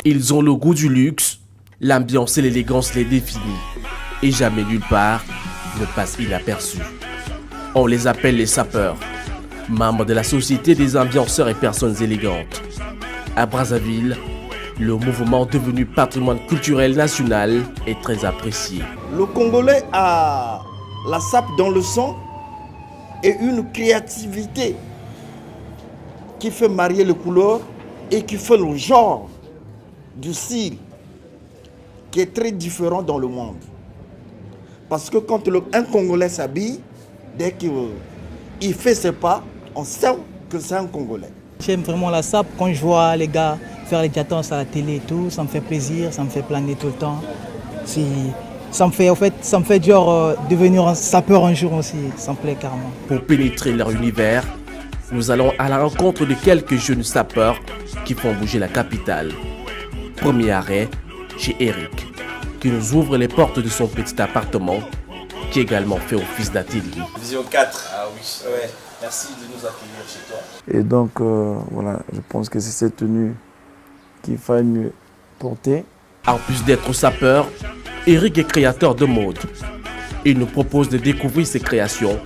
Ils ont le goût du luxe, l'ambiance et l'élégance les définissent. Et jamais nulle part ne passe inaperçu. On les appelle les sapeurs, membres de la Société des ambianceurs et personnes élégantes. À Brazzaville, le mouvement devenu patrimoine culturel national est très apprécié. Le Congolais a la sape dans le sang et une créativité qui fait marier les couleurs et qui fait le genre du style qui est très différent dans le monde. Parce que quand un Congolais s'habille, dès qu'il fait ses pas, on sait que c'est un Congolais. J'aime vraiment la sape. Quand je vois les gars faire les diatances à la télé et tout, ça me fait plaisir, ça me fait planer tout le temps. Ça me fait genre devenir un sapeur un jour aussi, ça me plaît carrément. Pour pénétrer leur univers, nous allons à la rencontre de quelques jeunes sapeurs qui font bouger la capitale. Premier arrêt chez Eric, qui nous ouvre les portes de son petit appartement, qui également fait office d'atelier. Vision 4. Ah oui. Ouais. Merci de nous accueillir chez toi. Et donc, voilà, je pense que c'est cette tenue qu'il fallait mieux porter. En plus d'être sapeur, Eric est créateur de mode. Il nous propose de découvrir ses créations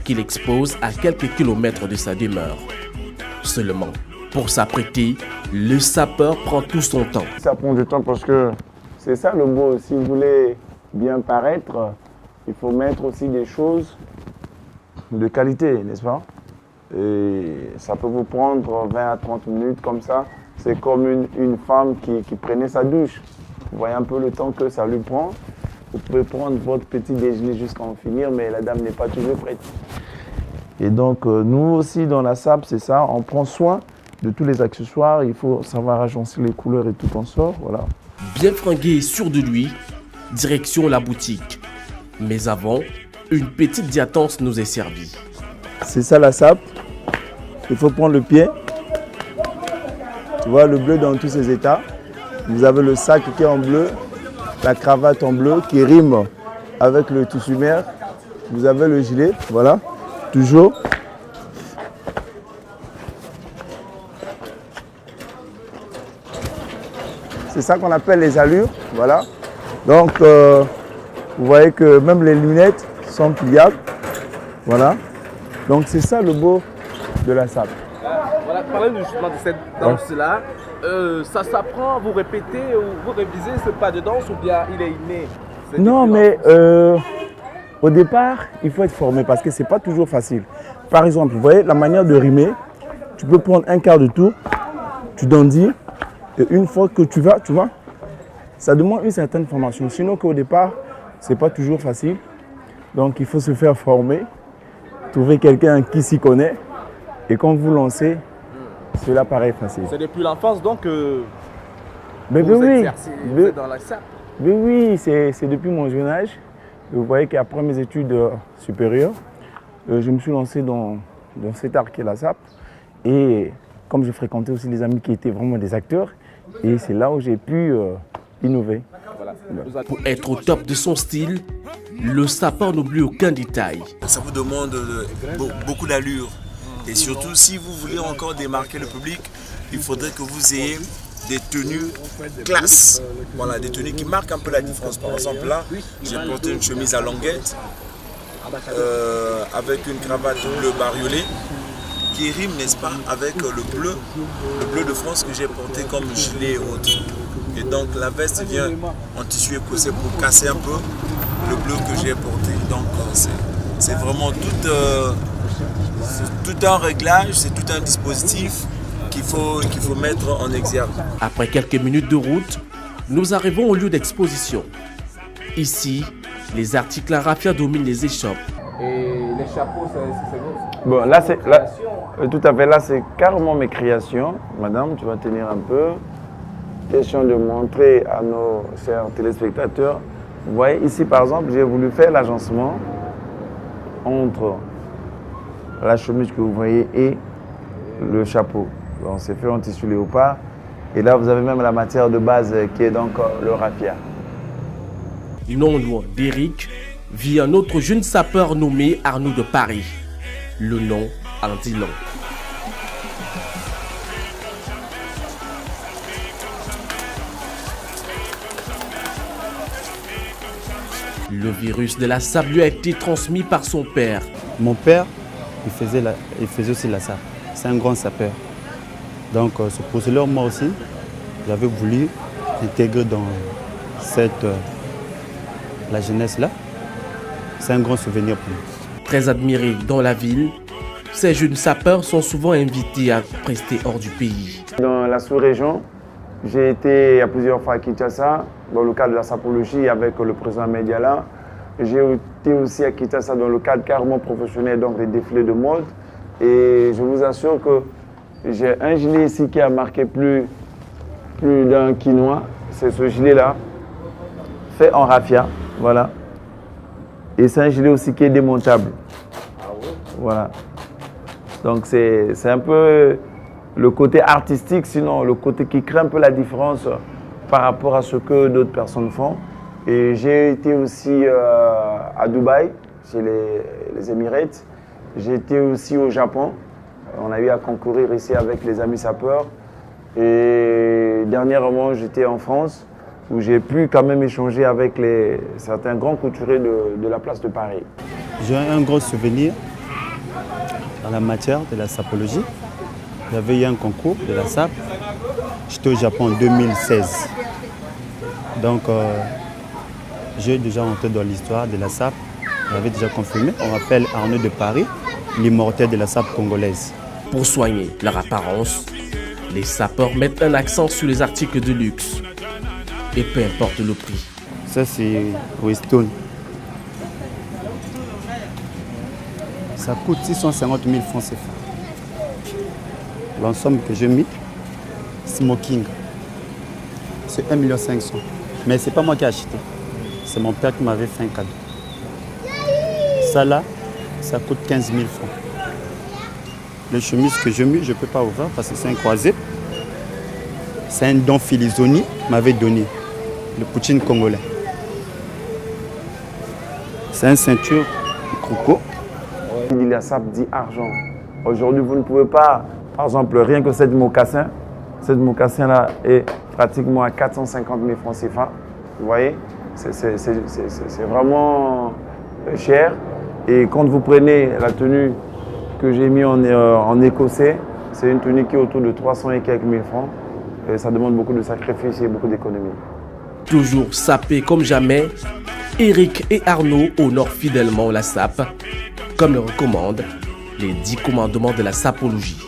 qu'il expose à quelques kilomètres de sa demeure. Seulement, pour s'apprêter, le sapeur prend tout son temps. Ça prend du temps parce que c'est ça le beau. Si vous voulez bien paraître, il faut mettre aussi des choses de qualité, n'est-ce pas? Et ça peut vous prendre 20 à 30 minutes comme ça. C'est comme une femme qui prenait sa douche. Vous voyez un peu le temps que ça lui prend. Vous pouvez prendre votre petit déjeuner jusqu'à en finir, mais la dame n'est pas toujours prête. Et donc, nous aussi, dans la SAP, c'est ça. On prend soin de tous les accessoires. Il faut savoir agencer les couleurs et tout en sort. Voilà. Bien fringué et sûr de lui, direction la boutique. Mais avant, une petite diatance nous est servie. C'est ça la SAP. Il faut prendre le pied. Tu vois le bleu dans tous ses états. Vous avez le sac qui est en bleu, la cravate en bleu qui rime avec le tissu mère. Vous avez le gilet, voilà, toujours. C'est ça qu'on appelle les allures, voilà. Donc, vous voyez que même les lunettes sont pliables, voilà. Donc, c'est ça le beau de la SAP. Voilà, parlez-nous justement de cette danse-là. Ça s'apprend, vous répétez ou vous révisez ce pas de danse ou bien il est inné? Non, mais au départ, il faut être formé parce que ce n'est pas toujours facile. Par exemple, vous voyez, la manière de rimer, tu peux prendre un quart de tour, tu dandis, et une fois que tu vas, tu vois, ça demande une certaine formation. Sinon qu'au départ, ce n'est pas toujours facile. Donc, il faut se faire former, trouver quelqu'un qui s'y connaît. Et quand vous lancez, cela paraît facile. C'est depuis l'enfance donc que vous exercez dans la SAP? Oui, c'est depuis mon jeune âge. Vous voyez qu'après mes études supérieures, je me suis lancé dans cet art qui est la SAP. Et comme je fréquentais aussi les amis qui étaient vraiment des acteurs, et c'est là où j'ai pu innover. Voilà. Pour être au top de son style, le sapeur n'oublie aucun détail. Ça vous demande beaucoup d'allure. Et surtout, si vous voulez encore démarquer le public, il faudrait que vous ayez des tenues classe. Voilà, des tenues qui marquent un peu la différence. Par exemple, là, j'ai porté une chemise à languette avec une cravate bleu bariolé qui rime, n'est-ce pas, avec le bleu de France que j'ai porté comme gilet et autres. Et donc, la veste vient en tissu écossais pour casser un peu le bleu que j'ai porté. Donc, c'est vraiment tout un réglage, c'est tout un dispositif qu'il faut mettre en exergue. Après quelques minutes de route, nous arrivons au lieu d'exposition. Ici, les articles à raffia dominent les échoppes. Et les chapeaux, c'est vous? Bon, là, tout à fait, là, c'est carrément mes créations. Madame, tu vas tenir un peu. Question de montrer à nos chers téléspectateurs. Vous voyez, ici, par exemple, j'ai voulu faire l'agencement entre la chemise que vous voyez et le chapeau. Donc, c'est fait en tissu léopard. Et là, vous avez même la matière de base qui est donc le raffia. Non loin d'Eric vit un autre jeune sapeur nommé Arnaud de Paris. Le nom en dit long. Le virus de la SAP lui a été transmis par son père. Mon père, il faisait aussi la SAP. C'est un grand sapeur. Donc, ce procédure, moi aussi, j'avais voulu intégrer dans la jeunesse-là. C'est un grand souvenir pour nous. Très admiré dans la ville, ces jeunes sapeurs sont souvent invités à prester hors du pays. Dans la sous-région, j'ai été à plusieurs fois à Kinshasa, dans le cadre de la sapologie avec le président Mediala. J'ai été aussi à Kinshasa dans le cadre carrément professionnel, donc des défilés de mode. Et je vous assure que j'ai un gilet ici qui a marqué plus d'un quinoa. C'est ce gilet-là, fait en raffia, voilà. Et c'est un gilet aussi qui est démontable. Voilà. Donc c'est un peu le côté artistique, sinon le côté qui crée un peu la différence par rapport à ce que d'autres personnes font. Et j'ai été aussi à Dubaï, chez les Emirates. J'ai été aussi au Japon. On a eu à concourir ici avec les amis sapeurs. Et dernièrement, j'étais en France, où j'ai pu quand même échanger avec certains grands couturiers de la place de Paris. J'ai un gros souvenir dans la matière de la sapologie. J'avais eu un concours de la SAP. J'étais au Japon en 2016. Donc, j'ai déjà entré dans l'histoire de la SAP. J'avais déjà confirmé. On rappelle Arnaud de Paris, l'immortel de la SAP congolaise. Pour soigner leur apparence, les sapeurs mettent un accent sur les articles de luxe. Et peu importe le prix. Ça, c'est Weston. Ça coûte 650 000 francs CFA. L'ensemble que j'ai mis, smoking, c'est 1 500 000. Mais ce n'est pas moi qui ai acheté. C'est mon père qui m'avait fait un cadeau. Ça là, ça coûte 15 000 francs. Les chemises que j'ai mis, je ne peux pas ouvrir parce que c'est un croisé. C'est un don Filizoni m'avait donné, le Poutine congolais. C'est une ceinture croco. La SAP dit argent. Aujourd'hui, vous ne pouvez pas, par exemple, rien que cette mocassin-là est pratiquement à 450 000 francs CFA. Vous voyez, c'est vraiment cher. Et quand vous prenez la tenue que j'ai mis en écossais, c'est une tenue qui est autour de 300 et quelques mille francs. Et ça demande beaucoup de sacrifices et beaucoup d'économies. Toujours sapés comme jamais, Eric et Arnaud honorent fidèlement la SAP, comme le recommandent les 10 commandements de la sapologie.